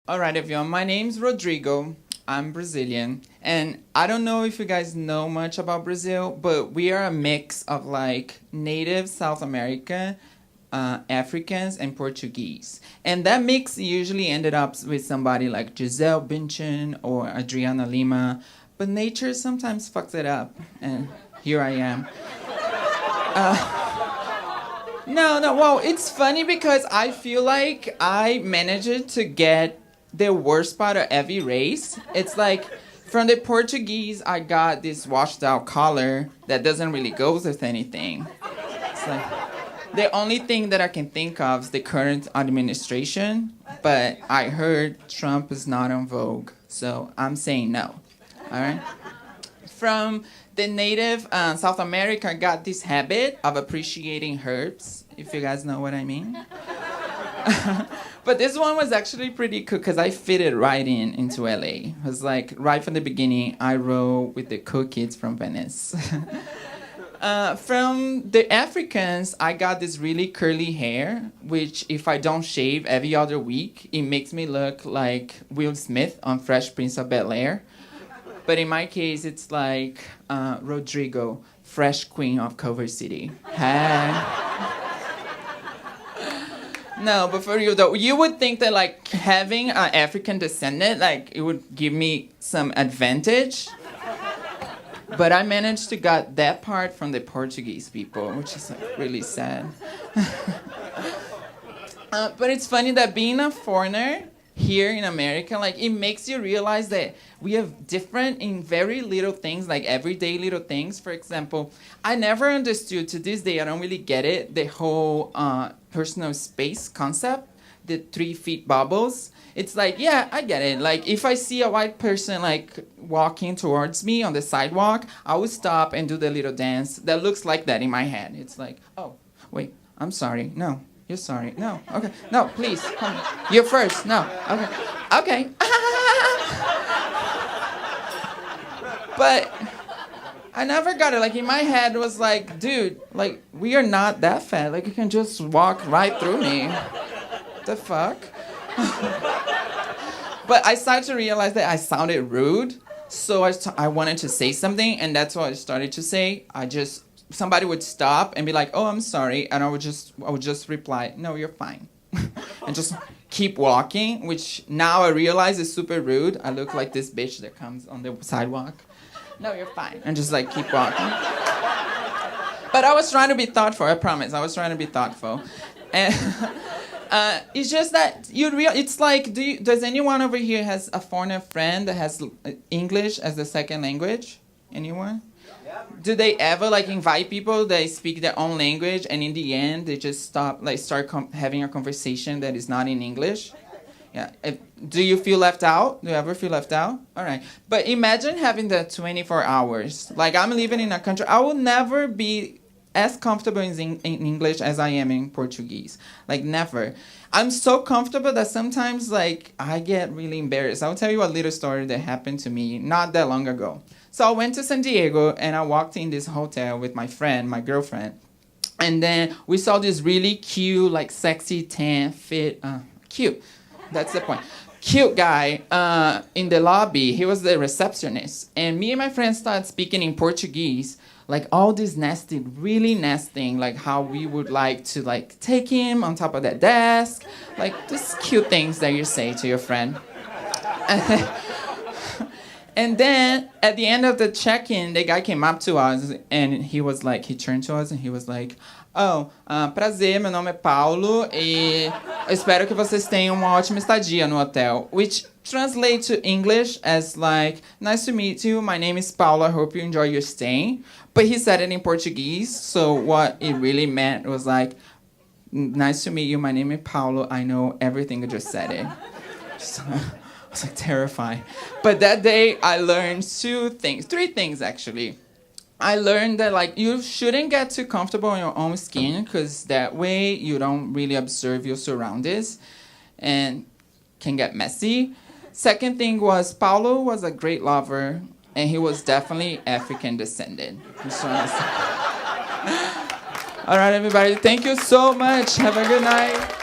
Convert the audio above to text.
All right, everyone. My name's Rodrigo. I'm Brazilian. And I don't know if you guys know much about Brazil, but we are a mix of like native South America, Africans, and Portuguese. And that mix usually ended up with somebody like Giselle Bündchen or Adriana Lima. But nature sometimes fucks it up. And here I am. No. Well, it's funny because I feel like I managed to get the worst part of every race. It's like from the Portuguese, I got this washed out color that doesn't really go with anything. It's like the only thing that I can think of is the current administration, but I heard Trump is not on Vogue, so I'm saying no. All right? From the native South America, I got this habit of appreciating herbs, if you guys know what I mean. But this one was actually pretty cool because I fit it right into LA. It was like right from the beginning, I rode with the cool kids from Venice. From the Africans, I got this really curly hair, which if I don't shave every other week, it makes me look like Will Smith on Fresh Prince of Bel-Air. But in my case, it's like Rodrigo, Fresh Queen of Culver City. Hey. No, but for real though, you would think that like having an African descendant, like it would give me some advantage. But I managed to get that part from the Portuguese people, which is like, really sad. But it's funny that being a foreigner here in America, like it makes you realize that we have different in very little things, like everyday little things. For example, I never understood, to this day, I don't really get it, the whole personal space concept, the 3 feet bubbles. It's like, yeah, I get it. Like if I see a white person like walking towards me on the sidewalk, I would stop and do the little dance that looks like that in my head. It's like, oh, wait, I'm sorry. No. You're sorry. No. Okay. No, please. Come. You're first. No. Okay. Okay. But I never got it. Like in my head it was like, dude, like we are not that fat. Like you can just walk right through me. The fuck? But I started to realize that I sounded rude. So I wanted to say something, and that's what I started to say. Somebody would stop and be like, oh, I'm sorry. And I would just reply, no, you're fine. And just keep walking, which now I realize is super rude. I look like this bitch that comes on the sidewalk. No, you're fine. And just like keep walking. But I was trying to be thoughtful, I promise. I was trying to be thoughtful. And it's just that it's like, does anyone over here has a foreigner friend that has English as a second language? Anyone? Do they ever like invite people that speak their own language, and in the end they just start having a conversation that is not in English? Yeah. Do you feel left out? Do you ever feel left out? All right. But imagine having that 24 hours. Like I'm living in a country, I will never be as comfortable in English as I am in Portuguese. Like never. I'm so comfortable that sometimes like I get really embarrassed. I'll tell you a little story that happened to me not that long ago. So I went to San Diego and I walked in this hotel with my friend, my girlfriend. And then we saw this really cute, like sexy, tan, fit, cute. That's the point. Cute guy in the lobby. He was the receptionist. And me and my friend started speaking in Portuguese. Like all this nasty, really nasty, like how we would like to like take him on top of that desk. Like just cute things that you say to your friend. And then at the end of the check-in, the guy came up to us and he turned to us and he was like, oh, prazer, meu nome é Paulo e eu espero que vocês tenham uma ótima estadia no hotel. Which translates to English as like, nice to meet you, my name is Paulo, I hope you enjoy your stay. But he said it in Portuguese, so what it really meant was like, nice to meet you, my name is Paulo, I know everything, I just said it. So, I was like terrified. But that day I learned 3 things actually. I learned that like you shouldn't get too comfortable in your own skin because that way you don't really observe your surroundings and can get messy. Second thing was Paulo was a great lover and he was definitely African descendant. All right, everybody. Thank you so much. Have a good night.